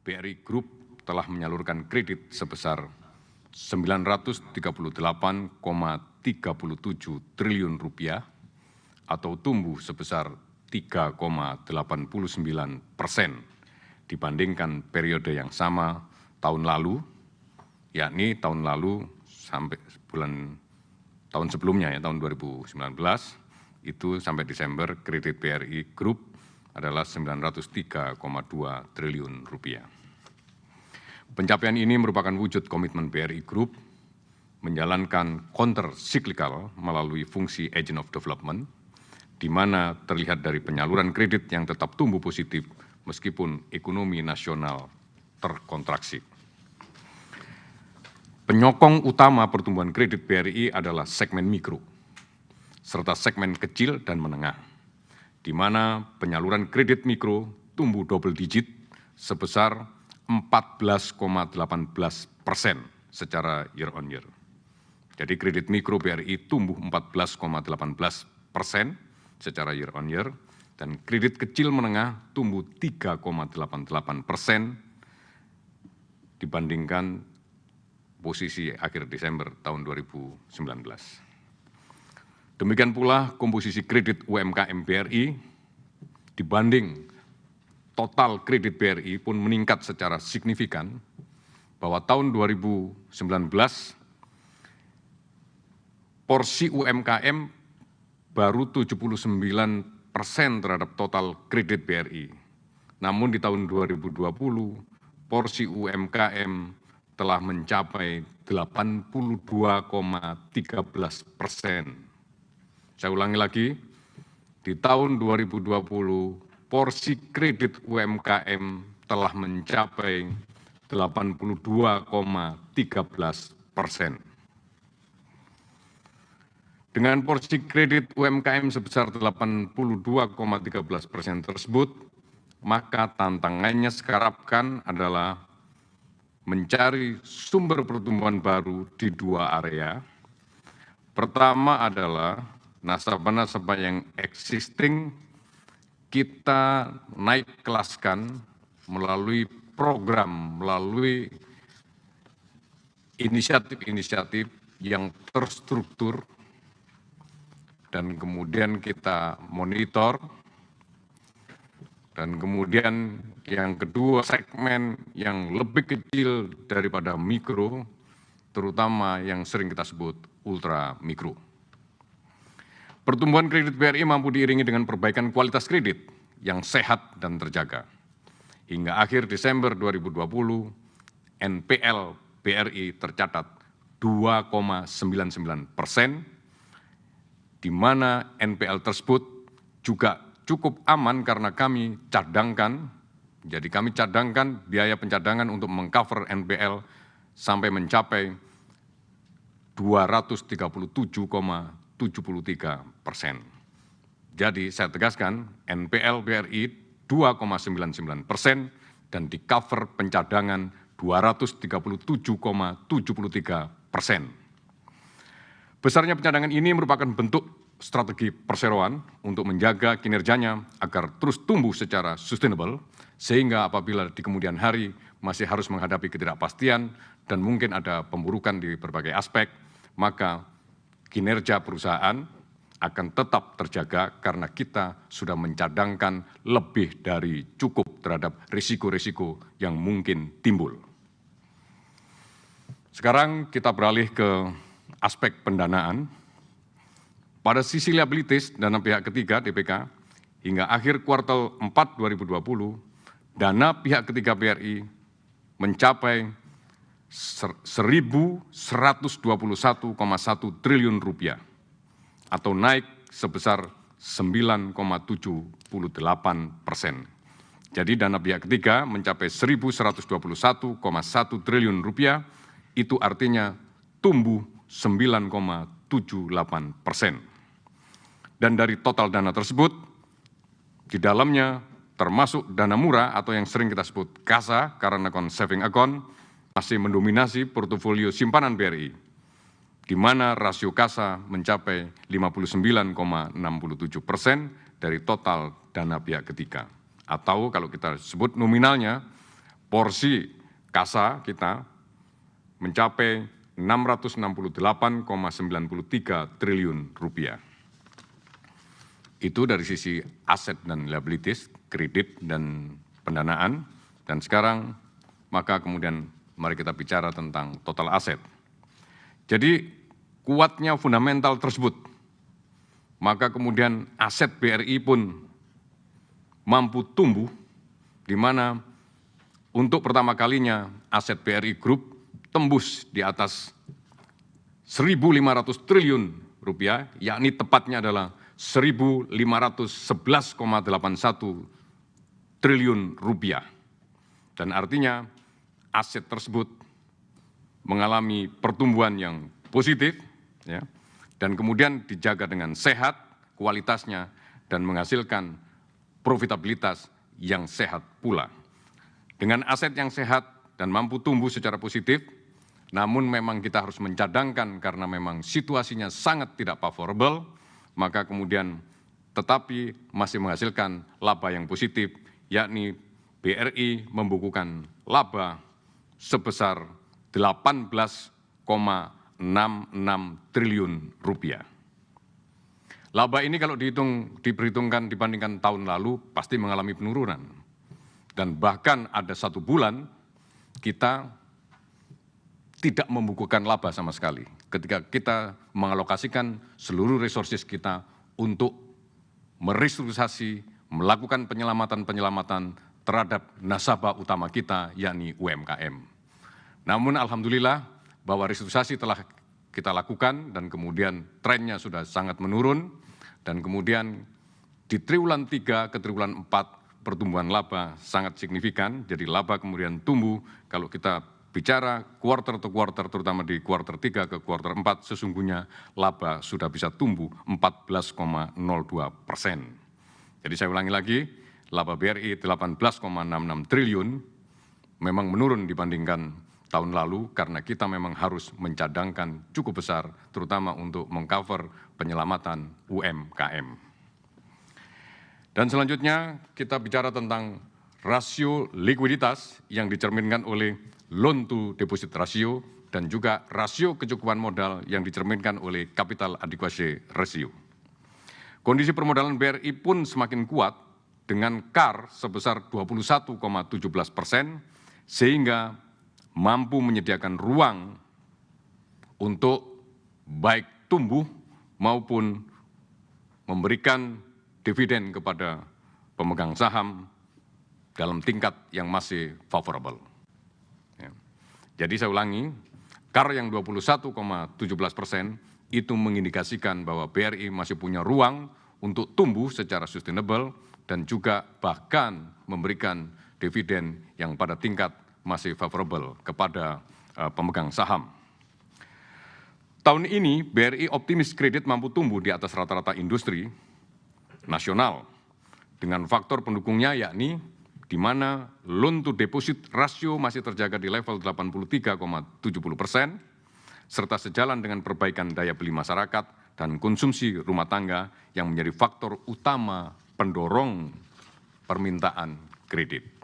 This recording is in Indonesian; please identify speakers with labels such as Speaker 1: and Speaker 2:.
Speaker 1: BRI Group telah menyalurkan kredit sebesar Rp938,37 triliun atau tumbuh sebesar 3,89% dibandingkan periode yang sama tahun lalu, yakni tahun lalu sampai tahun sebelumnya ya, tahun 2019, itu sampai Desember kredit BRI Group adalah Rp903,2 triliun. Pencapaian ini merupakan wujud komitmen BRI Group menjalankan counter cyclical melalui fungsi agent of development, di mana terlihat dari penyaluran kredit yang tetap tumbuh positif meskipun ekonomi nasional terkontraksi. Penyokong utama pertumbuhan kredit BRI adalah segmen mikro, serta segmen kecil dan menengah, di mana penyaluran kredit mikro tumbuh double digit sebesar 14,18% secara year on year. Jadi kredit mikro BRI tumbuh 14,18% secara year on year, dan kredit kecil menengah tumbuh 3,88% dibandingkan posisi akhir Desember tahun 2019. Demikian pula komposisi kredit UMKM BRI dibanding total kredit BRI pun meningkat secara signifikan, bahwa tahun 2019 porsi UMKM baru 79% terhadap total kredit BRI. Namun di tahun 2020 porsi UMKM telah mencapai 82,13%. Saya ulangi lagi, di tahun 2020 porsi kredit UMKM telah mencapai 82,13%. Dengan porsi kredit UMKM sebesar 82,13% tersebut, maka tantangannya sekarang adalah mencari sumber pertumbuhan baru di dua area. Pertama adalah nasabah-nasabah yang existing kita naik kelaskan melalui program, melalui inisiatif-inisiatif yang terstruktur, dan kemudian kita monitor. Dan kemudian yang kedua, segmen yang lebih kecil daripada mikro, terutama yang sering kita sebut ultra mikro. Pertumbuhan kredit BRI mampu diiringi dengan perbaikan kualitas kredit yang sehat dan terjaga. Hingga akhir Desember 2020, NPL BRI tercatat 2,99%, di mana NPL tersebut juga cukup aman karena kami cadangkan, jadi kami cadangkan biaya pencadangan untuk mengcover NPL sampai mencapai 237,73%. Jadi saya tegaskan, NPL BRI 2,99% dan di cover pencadangan 237,73%. Besarnya pencadangan ini merupakan bentuk strategi perseroan untuk menjaga kinerjanya agar terus tumbuh secara sustainable, sehingga apabila di kemudian hari masih harus menghadapi ketidakpastian dan mungkin ada pemburukan di berbagai aspek, maka kinerja perusahaan akan tetap terjaga karena kita sudah mencadangkan lebih dari cukup terhadap risiko-risiko yang mungkin timbul. Sekarang kita beralih ke aspek pendanaan. Pada sisi liabilities dana pihak ketiga DPK, hingga akhir kuartal 4 2020, dana pihak ketiga BRI mencapai Rp1.121,1 triliun atau naik sebesar 9,78%. Jadi dana pihak ketiga mencapai Rp1.121,1 triliun, itu artinya tumbuh 9,78%. Dan dari total dana tersebut, di dalamnya termasuk dana murah atau yang sering kita sebut KASA, current account saving account, masih mendominasi portofolio simpanan BRI, di mana rasio KASA mencapai 59,67% dari total dana pihak ketiga. Atau kalau kita sebut nominalnya, porsi kasa kita mencapai 668,93 triliun rupiah. Itu dari sisi aset dan liabilities, kredit dan pendanaan. Dan sekarang maka kemudian mari kita bicara tentang total aset. Jadi kuatnya fundamental tersebut, maka kemudian aset BRI pun mampu tumbuh, di mana untuk pertama kalinya aset BRI Group tembus di atas 1.500 triliun rupiah, yakni tepatnya adalah 1.511,81 triliun rupiah. Dan artinya aset tersebut mengalami pertumbuhan yang positif, ya, dan kemudian dijaga dengan sehat kualitasnya dan menghasilkan profitabilitas yang sehat pula. Dengan aset yang sehat dan mampu tumbuh secara positif, namun memang kita harus mencadangkan karena memang situasinya sangat tidak favorable, maka kemudian tetapi masih menghasilkan laba yang positif, yakni BRI membukukan laba sebesar 18,66 triliun rupiah. Laba ini kalau diperhitungkan dibandingkan tahun lalu pasti mengalami penurunan. Dan bahkan ada 1 bulan kita tidak membukukan laba sama sekali ketika kita mengalokasikan seluruh resources kita untuk merestrukturisasi, melakukan penyelamatan-penyelamatan terhadap nasabah utama kita, yakni UMKM. Namun alhamdulillah bahwa restrukturisasi telah kita lakukan dan kemudian trennya sudah sangat menurun dan kemudian di triwulan 3 ke triwulan 4 pertumbuhan laba sangat signifikan, jadi laba kemudian tumbuh. Kalau kita bicara quarter to quarter, terutama di quarter 3 ke quarter 4, sesungguhnya laba sudah bisa tumbuh 14,02%. Jadi saya ulangi lagi, laba BRI 18,66 triliun memang menurun dibandingkan tahun lalu karena kita memang harus mencadangkan cukup besar, terutama untuk mengcover penyelamatan UMKM. Dan selanjutnya kita bicara tentang rasio likuiditas yang dicerminkan oleh loan to deposit ratio dan juga rasio kecukupan modal yang dicerminkan oleh capital adequacy ratio. Kondisi permodalan BRI pun semakin kuat dengan CAR sebesar 21,17%, sehingga mampu menyediakan ruang untuk baik tumbuh maupun memberikan dividen kepada pemegang saham dalam tingkat yang masih favorable. Ya. Jadi saya ulangi, CAR yang 21,17% itu mengindikasikan bahwa BRI masih punya ruang untuk tumbuh secara sustainable dan juga bahkan memberikan dividen yang pada tingkat masih favorable kepada pemegang saham. Tahun ini BRI optimis kredit mampu tumbuh di atas rata-rata industri nasional dengan faktor pendukungnya yakni di mana loan to deposit ratio masih terjaga di level 83,70%, serta sejalan dengan perbaikan daya beli masyarakat dan konsumsi rumah tangga yang menjadi faktor utama pendorong permintaan kredit.